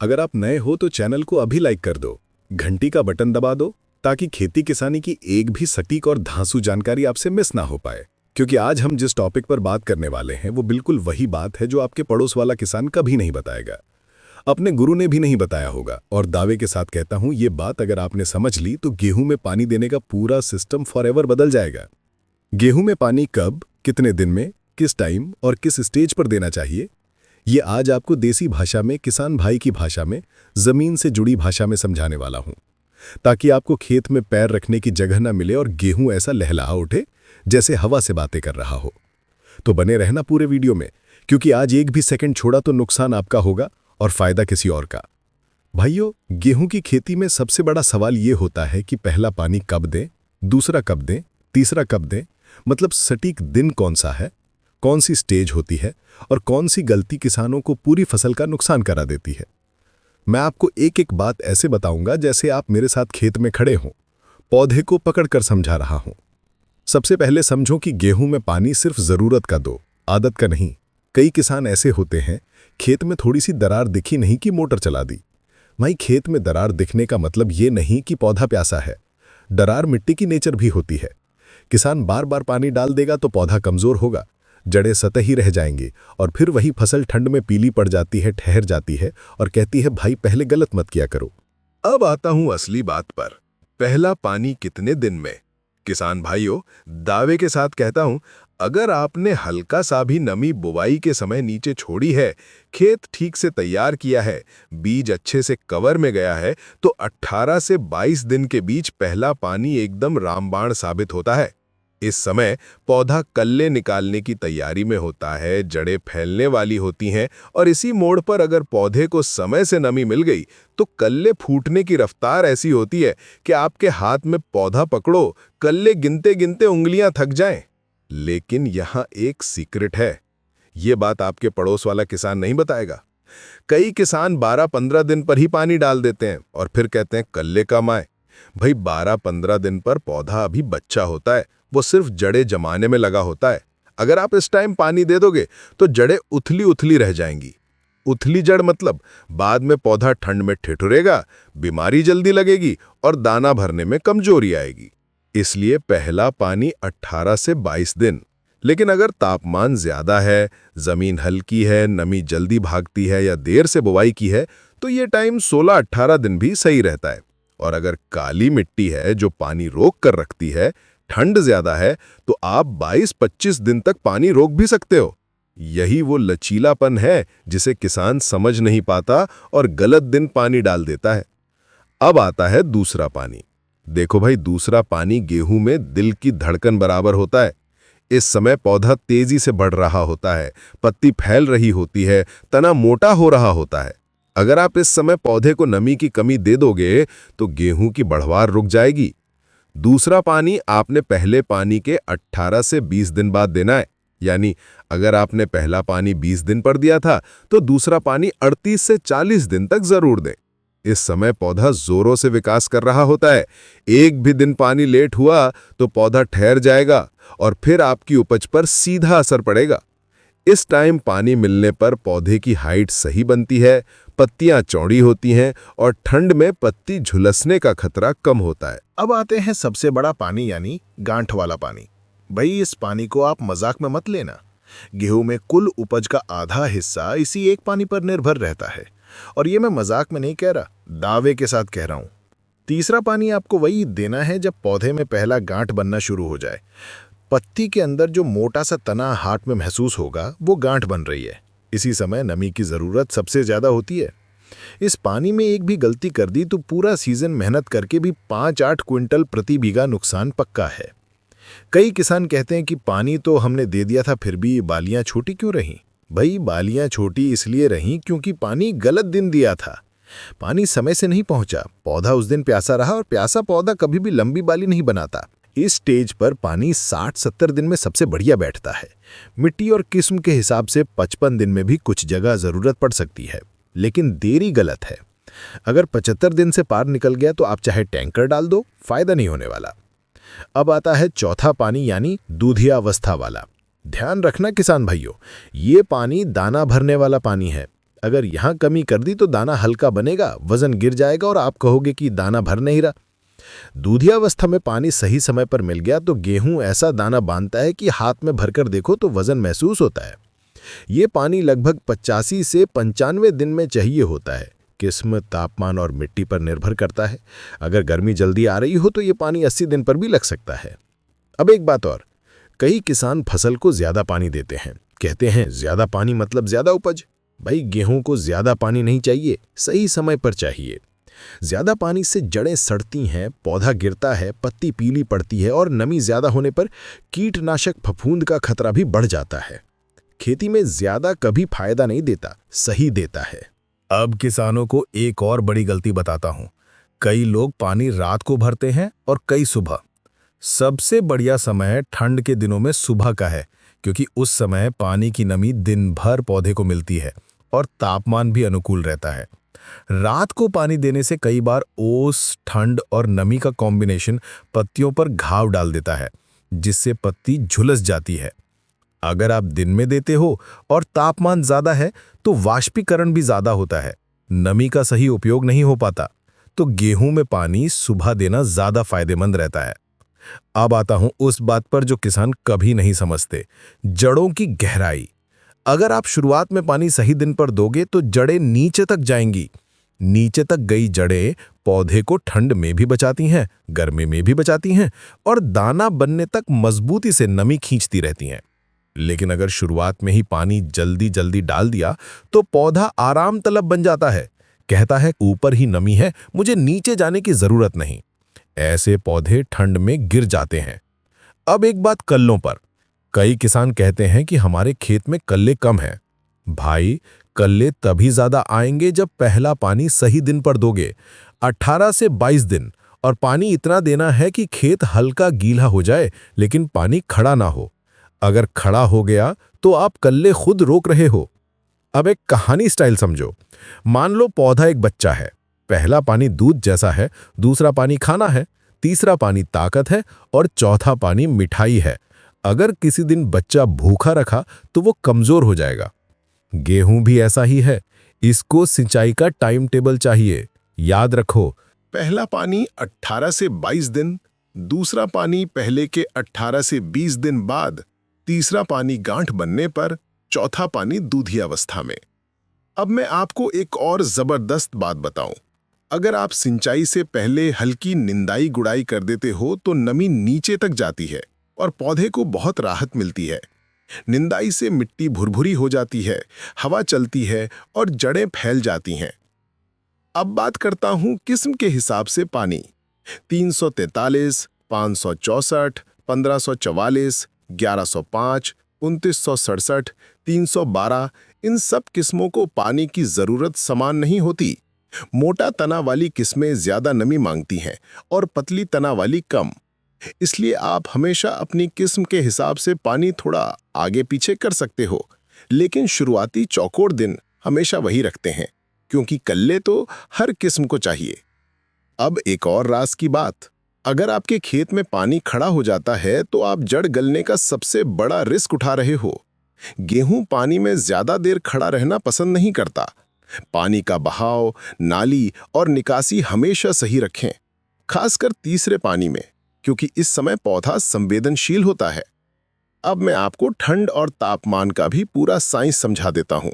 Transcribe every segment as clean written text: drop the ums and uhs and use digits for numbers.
अगर आप नए हो तो चैनल को अभी लाइक कर दो, घंटी का बटन दबा दो ताकि खेती किसानी की एक भी सटीक और धांसू जानकारी आपसे मिस ना हो पाए। क्योंकि आज हम जिस टॉपिक पर बात करने वाले हैं वो बिल्कुल वही बात है जो आपके पड़ोस वाला किसान कभी नहीं बताएगा, अपने गुरु ने भी नहीं बताया होगा। और दावे के साथ कहता हूं, ये बात अगर आपने समझ ली तो गेहूं में पानी देने का पूरा सिस्टम फॉरएवर बदल जाएगा। गेहूं में पानी कब, कितने दिन में, किस टाइम और किस स्टेज पर देना चाहिए, ये आज आपको देसी भाषा में, किसान भाई की भाषा में, जमीन से जुड़ी भाषा में समझाने वाला हूं, ताकि आपको खेत में पैर रखने की जगह न मिले और गेहूं ऐसा लहला उठे जैसे हवा से बातें कर रहा हो। तो बने रहना पूरे वीडियो में, क्योंकि आज एक भी सेकंड छोड़ा तो नुकसान आपका होगा और फायदा किसी और का। भाइयों, गेहूं की खेती में सबसे बड़ा सवाल ये होता है कि पहला पानी कब दें, दूसरा कब दें, तीसरा कब दें, मतलब सटीक दिन कौन सा है, कौन सी स्टेज होती है और कौन सी गलती किसानों को पूरी फसल का नुकसान करा देती है। मैं आपको एक एक बात ऐसे बताऊंगा जैसे आप मेरे साथ खेत में खड़े हों, पौधे को पकड़कर समझा रहा हूं। सबसे पहले समझो कि गेहूं में पानी सिर्फ जरूरत का दो, आदत का नहीं। कई किसान ऐसे होते हैं, खेत में थोड़ी सी दरार दिखी नहीं कि मोटर चला दी। भाई, खेत में दरार दिखने का मतलब ये नहीं कि पौधा प्यासा है। दरार मिट्टी की नेचर भी होती है। किसान बार बार पानी डाल देगा तो पौधा कमजोर होगा, जड़ें सतही रह जाएंगी और फिर वही फसल ठंड में पीली पड़ जाती है, ठहर जाती है और कहती है, भाई पहले गलत मत किया करो। अब आता हूं असली बात पर। पहला पानी कितने दिन में? किसान भाइयों, दावे के साथ कहता हूं, अगर आपने हल्का सा भी नमी बुवाई के समय नीचे छोड़ी है, खेत ठीक से तैयार किया है, बीज अच्छे से कवर में गया है, तो 18 से 22 दिन के बीच पहला पानी एकदम रामबाण साबित होता है। इस समय पौधा कल्ले निकालने की तैयारी में होता है, जड़ें फैलने वाली होती हैं और इसी मोड़ पर अगर पौधे को समय से नमी मिल गई तो कल्ले फूटने की रफ्तार ऐसी होती है कि आपके हाथ में पौधा पकड़ो, कल्ले गिनते गिनते उंगलियां थक जाएं। लेकिन यहाँ एक सीक्रेट है, ये बात आपके पड़ोस वाला किसान नहीं बताएगा। कई किसान 12-15 दिन पर ही पानी डाल देते हैं और फिर कहते हैं कल्ले कम आए। भाई, 12-15 दिन पर पौधा अभी बच्चा होता है, वो सिर्फ जड़ें जमाने में लगा होता है। अगर आप इस टाइम पानी दे दोगे तो जड़ें उथली उथली रह जाएंगी। उथली जड़ मतलब बाद में पौधा ठंड में ठिठुरेगा, बीमारी जल्दी लगेगी और दाना भरने में कमजोरी आएगी। इसलिए पहला पानी 18 से 22 दिन। लेकिन अगर तापमान ज्यादा है, जमीन हल्की है, नमी जल्दी भागती है या देर से बुवाई की है तो ये टाइम 16-18 दिन भी सही रहता है। और अगर काली मिट्टी है जो पानी रोक कर रखती है, ठंड ज्यादा है, तो आप 22-25 दिन तक पानी रोक भी सकते हो। यही वो लचीलापन है जिसे किसान समझ नहीं पाता और गलत दिन पानी डाल देता है। अब आता है दूसरा पानी। देखो भाई, दूसरा पानी गेहूं में दिल की धड़कन बराबर होता है। इस समय पौधा तेजी से बढ़ रहा होता है, पत्ती फैल रही होती है, तना मोटा हो रहा होता है। अगर आप इस समय पौधे को नमी की कमी दे दोगे तो गेहूं की बढ़वार रुक जाएगी। दूसरा पानी आपने पहले पानी के 18 से 20 दिन बाद देना है। यानी अगर आपने पहला पानी 20 दिन पर दिया था तो दूसरा पानी 38 से 40 दिन तक जरूर दें। इस समय पौधा जोरों से विकास कर रहा होता है। एक भी दिन पानी लेट हुआ तो पौधा ठहर जाएगा और फिर आपकी उपज पर सीधा असर पड़ेगा। इस टाइम पानी मिलने पर पौधे की हाइट सही बनती है, पत्तियां चौड़ी होती हैं और ठंड में पत्ती झुलसने का खतरा कम होता है। अब आते हैं सबसे बड़ा पानी, यानी गांठ वाला पानी। भाई, इस पानी को आप मजाक में मत लेना। गेहूं में कुल उपज का आधा हिस्सा इसी एक पानी पर निर्भर रहता है। और ये मैं मजाक में नहीं कह रहा, दावे के साथ कह रहा हूं। तीसरा पानी आपको वही देना है जब पौधे में पहला गांठ बनना शुरू हो जाए। पत्ती के अंदर जो मोटा सा तना हाथ में महसूस होगा, वो गांठ बन रही है। इसी समय नमी की जरूरत सबसे ज्यादा होती है। इस पानी में एक भी गलती कर दी तो पूरा सीजन मेहनत करके भी 5-8 क्विंटल प्रति बीघा नुकसान पक्का है। कई किसान कहते हैं कि पानी तो हमने दे दिया था, फिर भी बालियां छोटी क्यों रहीं? भाई, बालियां छोटी इसलिए रहीं क्योंकि पानी गलत दिन दिया था। पानी समय से नहीं पहुंचा, पौधा उस दिन प्यासा रहा और प्यासा पौधा कभी भी लंबी बाली नहीं बनाता। इस स्टेज पर पानी 60-70 दिन में सबसे बढ़िया बैठता है। मिट्टी और किस्म के हिसाब से 55 दिन में भी कुछ जगह जरूरत पड़ सकती है, लेकिन देरी गलत है। अगर 75 दिन से पार निकल गया तो आप चाहे टैंकर डाल दो, फायदा नहीं होने वाला। अब आता है चौथा पानी, यानी दूधिया अवस्था वाला। ध्यान रखना किसान भाइयों, ये पानी दाना भरने वाला पानी है। अगर यहाँ कमी कर दी तो दाना हल्का बनेगा, वजन गिर जाएगा और आप कहोगे कि दाना भर नहीं रहा। दूधिया अवस्था में पानी सही समय पर मिल गया तो गेहूं ऐसा दाना बांधता है कि हाथ में भरकर देखो तो वजन महसूस होता है। ये पानी लगभग 85 से 95 दिन में चाहिए होता है। किस्म, तापमान और मिट्टी पर निर्भर करता है। अगर गर्मी जल्दी आ रही हो तो ये पानी 80 दिन पर भी लग सकता है। अब एक बात और, कई किसान फसल को ज्यादा पानी देते हैं। कहते हैं ज्यादा पानी मतलब ज्यादा उपज। भाई, गेहूं को ज्यादा पानी नहीं चाहिए, सही समय पर चाहिए। ज्यादा पानी से जड़ें सड़ती हैं, पौधा गिरता है, पत्ती पीली पड़ती है और नमी ज्यादा होने पर कीटनाशक फफूंद का खतरा भी बढ़ जाता है। खेती में ज्यादा कभी फायदा नहीं देता, सही देता है। अब किसानों को एक और बड़ी गलती बताता हूं। कई लोग पानी रात को भरते हैं और कई सुबह। सबसे बढ़िया समय ठंड के दिनों में सुबह का है, क्योंकि उस समय पानी की नमी दिन भर पौधे को मिलती है और तापमान भी अनुकूल रहता है। रात को पानी देने से कई बार ओस, ठंड और नमी का कॉम्बिनेशन पत्तियों पर घाव डाल देता है, जिससे पत्ती झुलस जाती है। अगर आप दिन में देते हो और तापमान ज्यादा है तो वाष्पीकरण भी ज्यादा होता है, नमी का सही उपयोग नहीं हो पाता। तो गेहूं में पानी सुबह देना ज्यादा फायदेमंद रहता है। अब आता हूं उस बात पर जो किसान कभी नहीं समझते, जड़ों की गहराई। अगर आप शुरुआत में पानी सही दिन पर दोगे तो जड़ें नीचे तक जाएंगी। नीचे तक गई जड़ें पौधे को ठंड में भी बचाती हैं, गर्मी में भी बचाती हैं और दाना बनने तक मजबूती से नमी खींचती रहती हैं। लेकिन अगर शुरुआत में ही पानी जल्दी जल्दी डाल दिया तो पौधा आराम तलब बन जाता है। कहता है ऊपर ही नमी है, मुझे नीचे जाने की जरूरत नहीं। ऐसे पौधे ठंड में गिर जाते हैं। अब एक बात कल्लों पर। कई किसान कहते हैं कि हमारे खेत में कल्ले कम हैं। भाई, कल्ले तभी ज्यादा आएंगे जब पहला पानी सही दिन पर दोगे, 18 से 22 दिन, और पानी इतना देना है कि खेत हल्का गीला हो जाए लेकिन पानी खड़ा ना हो। अगर खड़ा हो गया तो आप कल्ले खुद रोक रहे हो। अब एक कहानी स्टाइल समझो। मान लो पौधा एक बच्चा है। पहला पानी दूध जैसा है, दूसरा पानी खाना है, तीसरा पानी ताकत है और चौथा पानी मिठाई है। अगर किसी दिन बच्चा भूखा रखा तो वो कमजोर हो जाएगा। गेहूं भी ऐसा ही है। इसको सिंचाई का टाइम टेबल चाहिए। याद रखो, पहला पानी 18 से 22 दिन, दूसरा पानी पहले के 18 से 20 दिन बाद, तीसरा पानी गांठ बनने पर, चौथा पानी दूधी अवस्था में। अब मैं आपको एक और जबरदस्त बात बताऊं। अगर आप सिंचाई से पहले हल्की निंदाई गुड़ाई कर देते हो तो नमी नीचे तक जाती है और पौधे को बहुत राहत मिलती है। निंदाई से मिट्टी भुरभुरी हो जाती है, हवा चलती है और जड़ें फैल जाती हैं। अब बात करता हूं किस्म के हिसाब से पानी। 343, 564, 1544, 1105, 2967, 312, इन सब किस्मों को पानी की जरूरत समान नहीं होती। मोटा तना वाली किस्में ज्यादा नमी मांगती हैं और पतली तना वाली कम। इसलिए आप हमेशा अपनी किस्म के हिसाब से पानी थोड़ा आगे पीछे कर सकते हो, लेकिन शुरुआती चौकोर दिन हमेशा वही रखते हैं, क्योंकि कल्ले तो हर किस्म को चाहिए। अब एक और राज की बात। अगर आपके खेत में पानी खड़ा हो जाता है तो आप जड़ गलने का सबसे बड़ा रिस्क उठा रहे हो। गेहूं पानी में ज्यादा देर खड़ा रहना पसंद नहीं करता। पानी का बहाव, नाली और निकासी हमेशा सही रखें, खासकर तीसरे पानी में, क्योंकि इस समय पौधा संवेदनशील होता है। अब मैं आपको ठंड और तापमान का भी पूरा साइंस समझा देता हूं।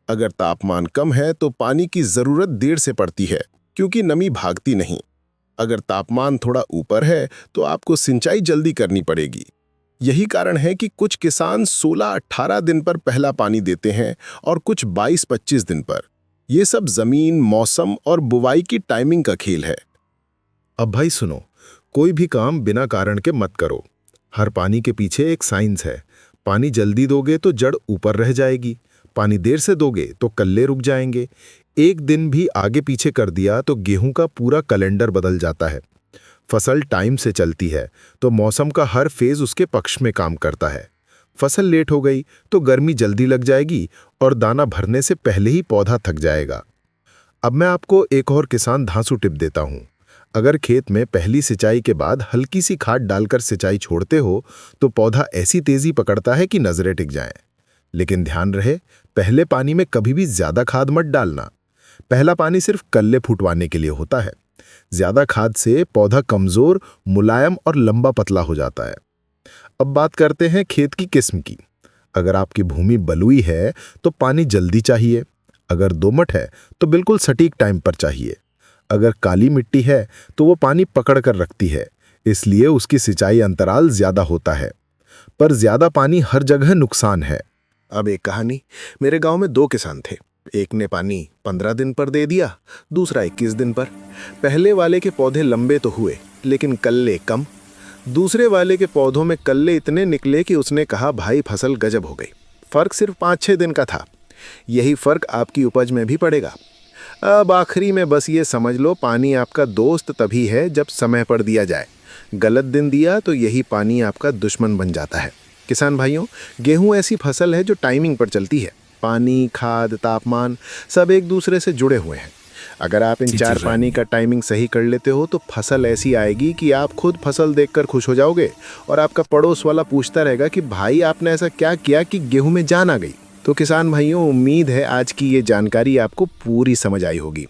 अगर तापमान कम है तो पानी की जरूरत देर से पड़ती है, क्योंकि नमी भागती नहीं। अगर तापमान थोड़ा ऊपर है तो आपको सिंचाई जल्दी करनी पड़ेगी। यही कारण है कि कुछ किसान 16-18 दिन पर पहला पानी देते हैं और कुछ 22-25 दिन पर। यह सब जमीन, मौसम और बुवाई की टाइमिंग का खेल है। अब भाई सुनो, कोई भी काम बिना कारण के मत करो। हर पानी के पीछे एक साइंस है। पानी जल्दी दोगे तो जड़ ऊपर रह जाएगी, पानी देर से दोगे तो कल्ले रुक जाएंगे। एक दिन भी आगे पीछे कर दिया तो गेहूं का पूरा कैलेंडर बदल जाता है। फसल टाइम से चलती है तो मौसम का हर फेज उसके पक्ष में काम करता है। फसल लेट हो गई तो गर्मी जल्दी लग जाएगी और दाना भरने से पहले ही पौधा थक जाएगा। अब मैं आपको एक और किसान धांसू टिप देता हूं। अगर खेत में पहली सिंचाई के बाद हल्की सी खाद डालकर सिंचाई छोड़ते हो तो पौधा ऐसी तेजी पकड़ता है कि नजरें टिक जाएं। लेकिन ध्यान रहे, पहले पानी में कभी भी ज्यादा खाद मत डालना। पहला पानी सिर्फ कल्ले फुटवाने के लिए होता है। ज्यादा खाद से पौधा कमजोर, मुलायम और लंबा पतला हो जाता है। अब बात करते हैं खेत की किस्म की। अगर आपकी भूमि बलुई है तो पानी जल्दी चाहिए। अगर दोमट है तो बिल्कुल सटीक टाइम पर चाहिए। अगर काली मिट्टी है तो वो पानी पकड़ कर रखती है, इसलिए उसकी सिंचाई अंतराल ज्यादा होता है। पर ज्यादा पानी हर जगह नुकसान है। अब एक कहानी। मेरे गांव में 2 किसान थे। एक ने पानी 15 दिन पर दे दिया, दूसरा 21 दिन पर। पहले वाले के पौधे लंबे तो हुए, लेकिन कल्ले कम। दूसरे वाले के पौधों में कल्ले इतने निकले कि उसने कहा, भाई फसल गजब हो गई। फर्क सिर्फ 5-6 दिन का था। यही फर्क आपकी उपज में भी पड़ेगा। अब आखिरी में बस ये समझ लो, पानी आपका दोस्त तभी है जब समय पर दिया जाए। गलत दिन दिया तो यही पानी आपका दुश्मन बन जाता है। किसान भाइयों, गेहूं ऐसी फसल है जो टाइमिंग पर चलती है। पानी, खाद, तापमान सब एक दूसरे से जुड़े हुए हैं। अगर आप इन 4 पानी का टाइमिंग सही कर लेते हो तो फसल ऐसी आएगी कि आप खुद फसल देखकर खुश हो जाओगे और आपका पड़ोस वाला पूछता रहेगा कि भाई आपने ऐसा क्या किया कि गेहूं में जान आ गई। तो किसान भाइयों, उम्मीद है आज की ये जानकारी आपको पूरी समझ आई होगी।